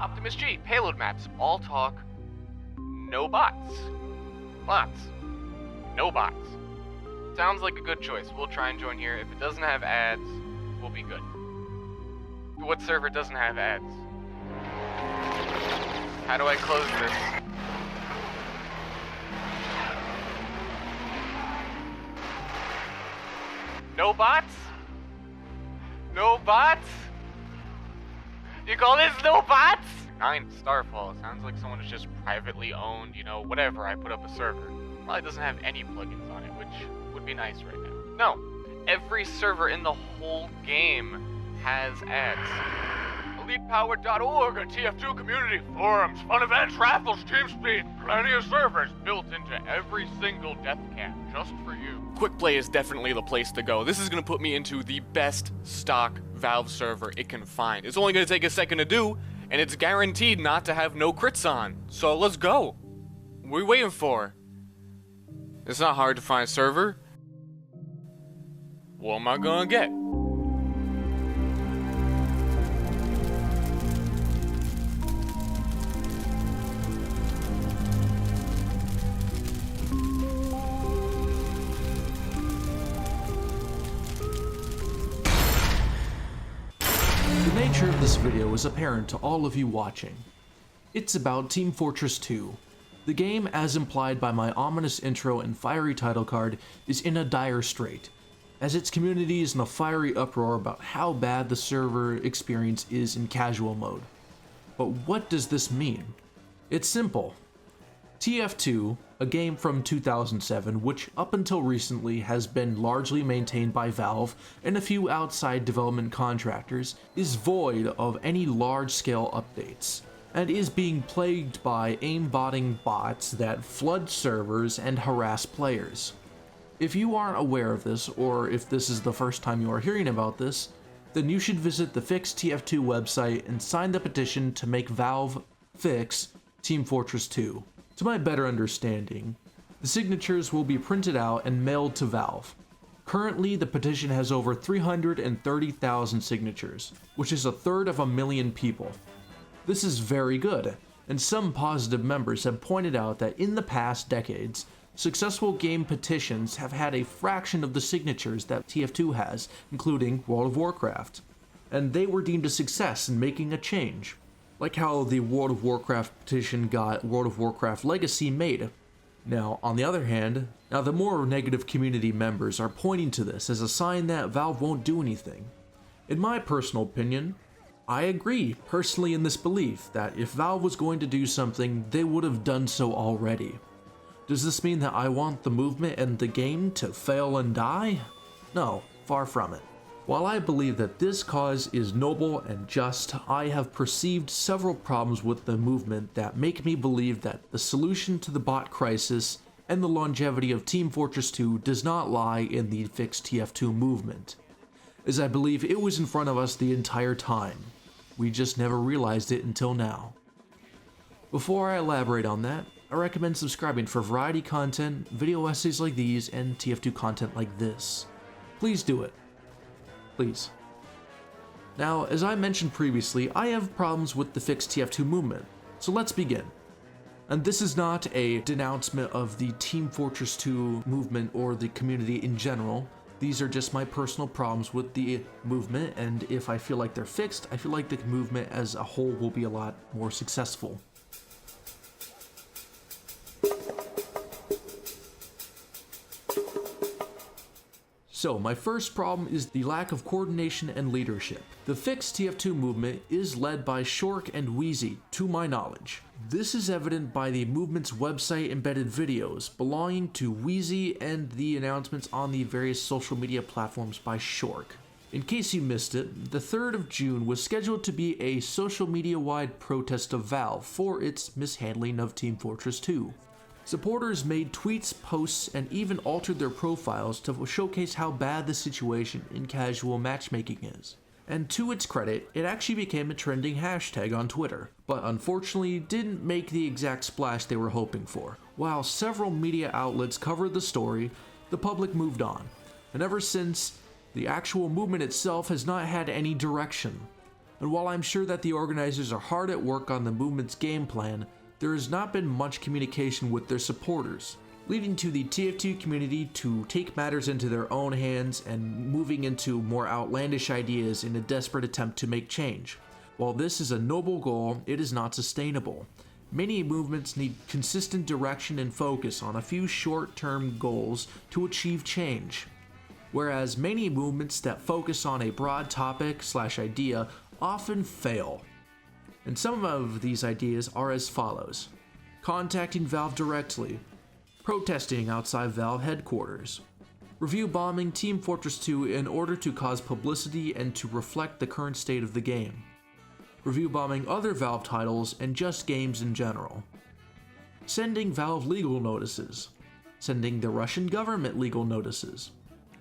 Optimus G, payload maps, all talk, no bots. Bots. No bots. Sounds like a good choice. We'll try and join here. If it doesn't have ads, we'll be good. What server doesn't have ads? How do I close this? No bots? No bots? You call this no bots? 9 Starfall. Sounds like someone is just privately owned, you know, whatever. I put up a server. Probably doesn't have any plugins on it, which would be nice right now. No. Every server in the whole game has ads. ElitePower.org, a TF2 community, forums, fun events, raffles, TeamSpeak, plenty of servers built into every single death camp just for you. Quickplay is definitely the place to go. This is going to put me into the best stock Valve server it can find. It's only going to take a second to do, and it's guaranteed not to have no crits on. So let's go. What are we waiting for? It's not hard to find a server. What am I gonna get? The nature of this video is apparent to all of you watching. It's about Team Fortress 2. The game, as implied by my ominous intro and fiery title card, is in a dire strait, as its community is in a fiery uproar about how bad the server experience is in casual mode. But what does this mean? It's simple. TF2, a game from 2007 which up until recently has been largely maintained by Valve and a few outside development contractors, is void of any large-scale updates, and is being plagued by aimbotting bots that flood servers and harass players. If you aren't aware of this, or if this is the first time you are hearing about this, then you should visit the Fix TF2 website and sign the petition to make Valve fix Team Fortress 2. To my better understanding, the signatures will be printed out and mailed to Valve. Currently, the petition has over 330,000 signatures, which is 1/3 of a million people. This is very good, and some positive members have pointed out that in the past decades, successful game petitions have had a fraction of the signatures that TF2 has, including World of Warcraft, and they were deemed a success in making a change, like how the World of Warcraft petition got World of Warcraft Legacy made. Now, on the other hand, the more negative community members are pointing to this as a sign that Valve won't do anything. In my personal opinion, I agree personally in this belief that if Valve was going to do something, they would have done so already. Does this mean that I want the movement and the game to fail and die? No, far from it. While I believe that this cause is noble and just, I have perceived several problems with the movement that make me believe that the solution to the bot crisis and the longevity of Team Fortress 2 does not lie in the Fix TF2 movement, as I believe it was in front of us the entire time. We just never realized it until now. Before I elaborate on that, I recommend subscribing for variety content, video essays like these, and TF2 content like this. Please do it. Please. Now, as I mentioned previously, I have problems with the Fix TF2 movement, so let's begin. And this is not a denouncement of the Team Fortress 2 movement or the community in general. These are just my personal problems with the movement, and if I feel like they're fixed, I feel like the movement as a whole will be a lot more successful. So, my first problem is the lack of coordination and leadership. The Fix TF2 movement is led by Shork and Wheezy, to my knowledge. This is evident by the movement's website embedded videos belonging to Wheezy and the announcements on the various social media platforms by Shork. In case you missed it, the 3rd of June was scheduled to be a social media-wide protest of Valve for its mishandling of Team Fortress 2. Supporters made tweets, posts, and even altered their profiles to showcase how bad the situation in casual matchmaking is. And to its credit, it actually became a trending hashtag on Twitter, but unfortunately didn't make the exact splash they were hoping for. While several media outlets covered the story, the public moved on, and ever since, the actual movement itself has not had any direction. And while I'm sure that the organizers are hard at work on the movement's game plan, there has not been much communication with their supporters, leading to the TF2 community to take matters into their own hands and moving into more outlandish ideas in a desperate attempt to make change. While this is a noble goal, it is not sustainable. Many movements need consistent direction and focus on a few short-term goals to achieve change, whereas many movements that focus on a broad topic/idea often fail. And some of these ideas are as follows: contacting Valve directly, protesting outside Valve headquarters, review bombing Team Fortress 2 in order to cause publicity and to reflect the current state of the game, review bombing other Valve titles and just games in general, sending Valve legal notices, sending the Russian government legal notices,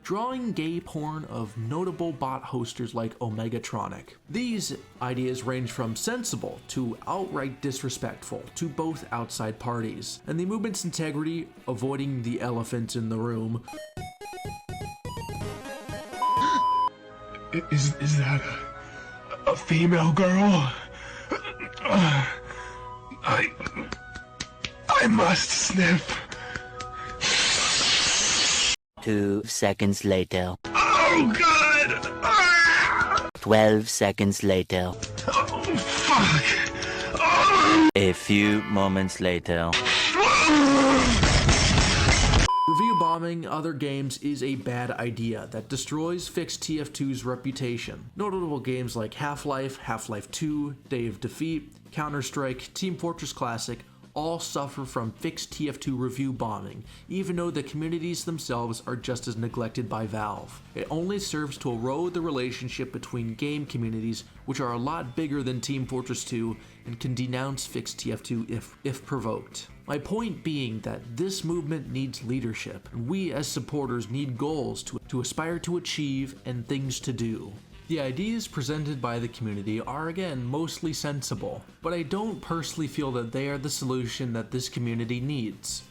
drawing gay porn of notable bot hosters like Omegatronic. These ideas range from sensible to outright disrespectful to both outside parties, and the movement's integrity, avoiding the elephant in the room. Is that a female girl? I must sniff. 2 seconds later. Oh God! 12 seconds later. Oh fuck! Oh. A few moments later. Review bombing other games is a bad idea that destroys Fixed TF2's reputation. Notable games like Half-Life, Half-Life 2, Day of Defeat, Counter-Strike, Team Fortress Classic all suffer from Fixed TF2 review bombing, even though the communities themselves are just as neglected by Valve. It only serves to erode the relationship between game communities, which are a lot bigger than Team Fortress 2 and can denounce Fixed TF2 if provoked. My point being that this movement needs leadership, and we as supporters need goals to aspire to achieve and things to do. The ideas presented by the community are again mostly sensible, but I don't personally feel that they are the solution that this community needs.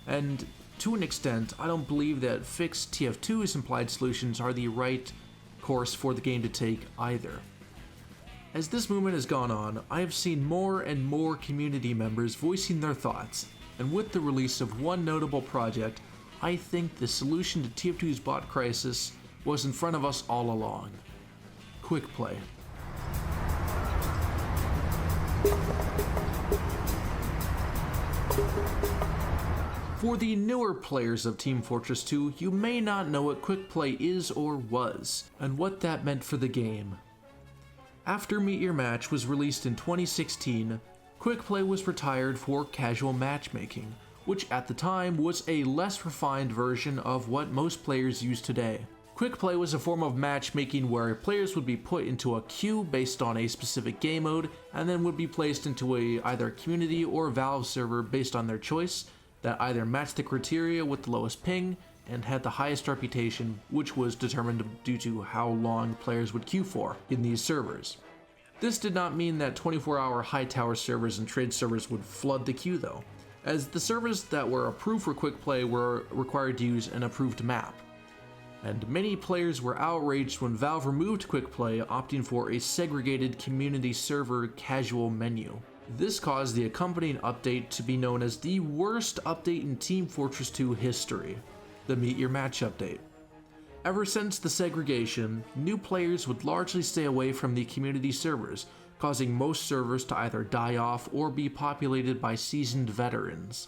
And to an extent, I don't believe that Fixed TF2's implied solutions are the right course for the game to take either. As this movement has gone on, I have seen more and more community members voicing their thoughts, and with the release of one notable project, I think the solution to TF2's bot crisis was in front of us all along. Quickplay. For the newer players of Team Fortress 2, you may not know what Quickplay is or was, and what that meant for the game. After Meet Your Match was released in 2016, Quickplay was retired for casual matchmaking, which at the time was a less refined version of what most players use today. Quickplay was a form of matchmaking where players would be put into a queue based on a specific game mode, and then would be placed into either community or Valve server based on their choice that either matched the criteria with the lowest ping and had the highest reputation, which was determined due to how long players would queue for in these servers. This did not mean that 24-hour high tower servers and trade servers would flood the queue though, as the servers that were approved for Quickplay were required to use an approved map. And many players were outraged when Valve removed Quickplay, opting for a segregated community server casual menu. This caused the accompanying update to be known as the worst update in Team Fortress 2 history, the Meet Your Match update. Ever since the segregation, new players would largely stay away from the community servers, causing most servers to either die off or be populated by seasoned veterans.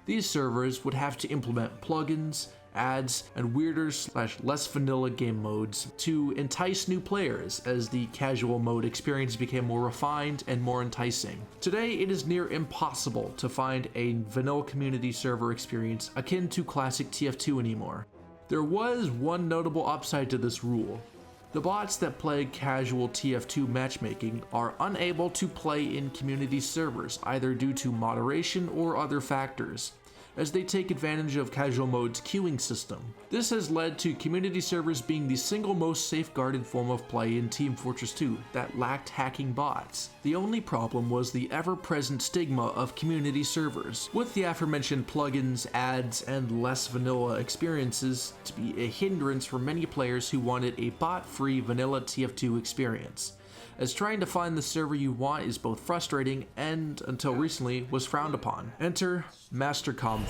These servers would have to implement plugins, ads, and weirder/less vanilla game modes to entice new players as the casual mode experience became more refined and more enticing. Today, it is near impossible to find a vanilla community server experience akin to classic TF2 anymore. There was one notable upside to this rule. The bots that play casual TF2 matchmaking are unable to play in community servers either due to moderation or other factors, as they take advantage of casual mode's queuing system. This has led to community servers being the single most safeguarded form of play in Team Fortress 2 that lacked hacking bots. The only problem was the ever-present stigma of community servers, with the aforementioned plugins, ads, and less vanilla experiences to be a hindrance for many players who wanted a bot-free vanilla TF2 experience. as trying to find the server you want is both frustrating and, until recently, was frowned upon. Enter Mastercom.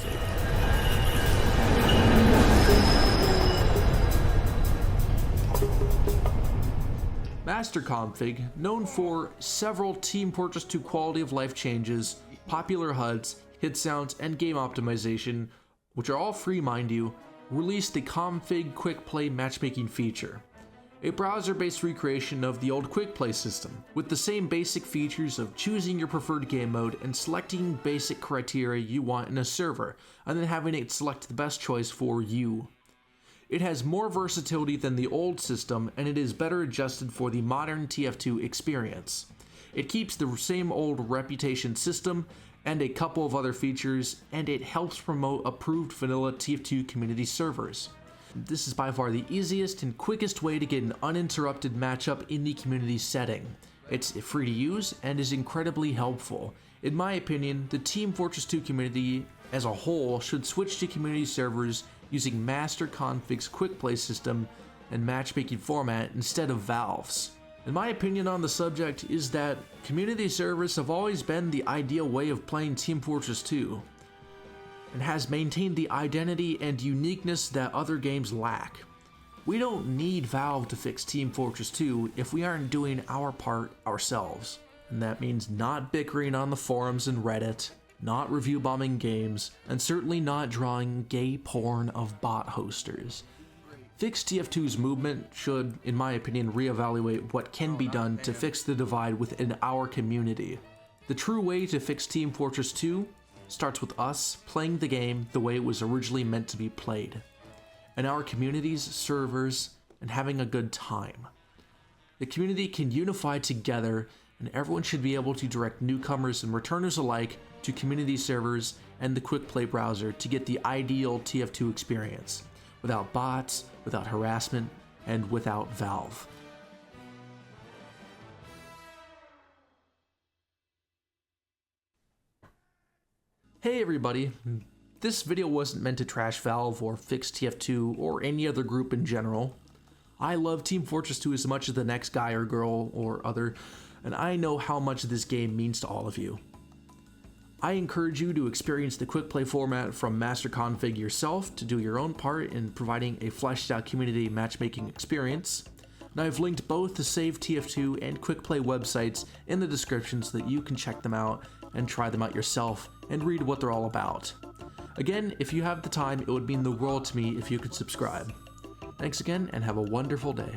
Masterconfig, known for several Team Fortress 2 quality of life changes, popular HUDs, hit sounds, and game optimization, which are all free mind you, released a config Quickplay matchmaking feature. A browser-based recreation of the old Quickplay system, with the same basic features of choosing your preferred game mode and selecting basic criteria you want in a server, and then having it select the best choice for you. It has more versatility than the old system, and it is better adjusted for the modern TF2 experience. It keeps the same old reputation system and a couple of other features, and it helps promote approved vanilla TF2 community servers. This is by far the easiest and quickest way to get an uninterrupted matchup in the community setting. It's free to use and is incredibly helpful. In my opinion, the Team Fortress 2 community as a whole should switch to community servers using Masterconfig's Quickplay system and matchmaking format instead of Valve's. And my opinion on the subject is that community servers have always been the ideal way of playing Team Fortress 2, and has maintained the identity and uniqueness that other games lack. We don't need Valve to fix Team Fortress 2 if we aren't doing our part ourselves. And that means not bickering on the forums and Reddit, not review bombing games, and certainly not drawing gay porn of bot hosters. Fix TF2's movement should, in my opinion, reevaluate what can be done to fix the divide within our community. The true way to fix Team Fortress 2 starts with us playing the game the way it was originally meant to be played, and our community's servers, and having a good time. The community can unify together, and everyone should be able to direct newcomers and returners alike to community servers and the Quickplay browser to get the ideal TF2 experience, without bots, without harassment, and without Valve. Hey everybody, this video wasn't meant to trash Valve or fix TF2 or any other group in general. I love Team Fortress 2 as much as the next guy or girl or other, and I know how much this game means to all of you. I encourage you to experience the Quickplay format from Masterconfig yourself to do your own part in providing a fleshed out community matchmaking experience. And I've linked both the Save TF2 and Quickplay websites in the description so that you can check them out and try them out yourself and read what they're all about. Again, if you have the time, it would mean the world to me if you could subscribe. Thanks again and have a wonderful day.